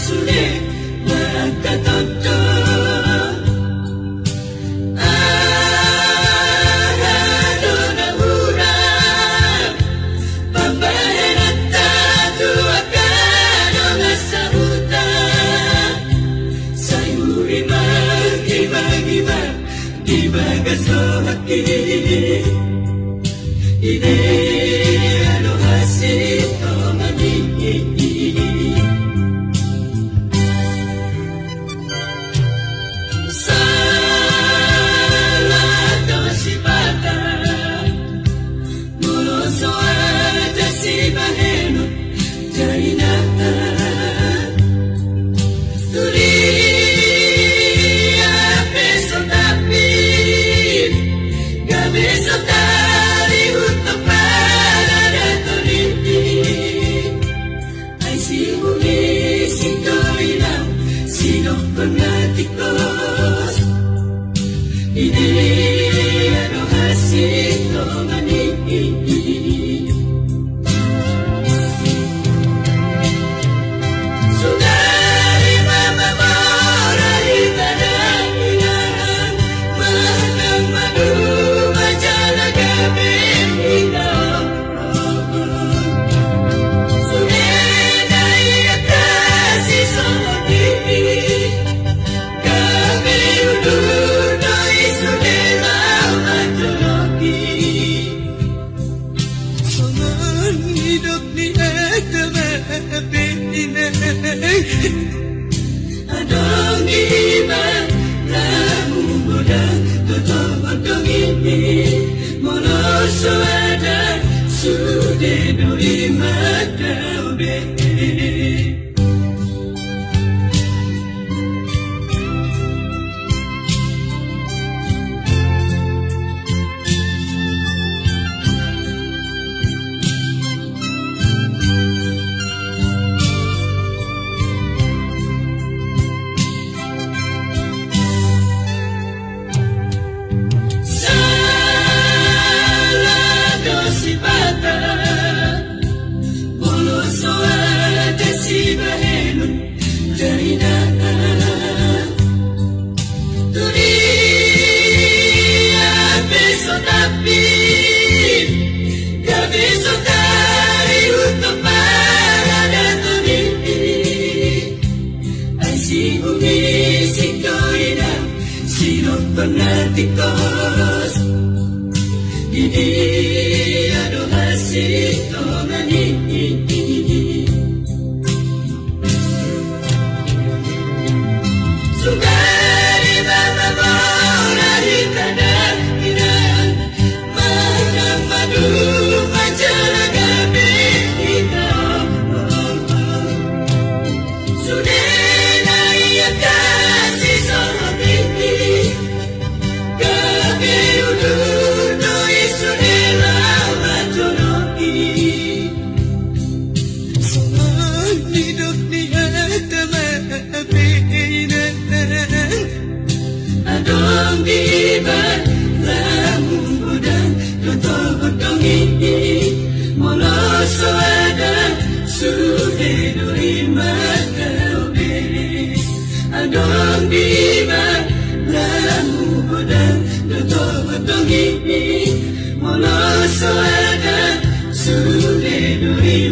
sule nakatoto Adona urang Pambaherata tuakano nga sa utang Sayuri mag-iba-iba Ibagasomaki Ide ano hasito manini Salado si bata Muloso ada si baheno Jainata Turia peso tapin Gabeso tari untuk para toriti Ay si uli si toilang Sinok panatikos Ini ano hasito manini Sudari mama mora itanang Manang madu majala gabing ikaw Sunena iatasi sotiti Gabi uduno isunela matologi Sangan hidup ni Adong iba Lamu muda Totoo dong ini Moloso ada Sude duri mata ube Salado si bata Moloso ada si baheno Jainata Turia peso tapin Gabeso tari untuk para toriti Ay si umi si toina Sinok panatikos Ini ano hasito manini Sugari mama mora hitanan inan Manang madu majala gabi ikaw Sunena iatasi sotiti Gabi uduno isunela matologi Sangan hidup ni Adong iba Lamu udang Totoo dong ini Moloso ada Sude duri mata ube Adong iba Lamu udang Totoo dong ini Moloso ada Sude duri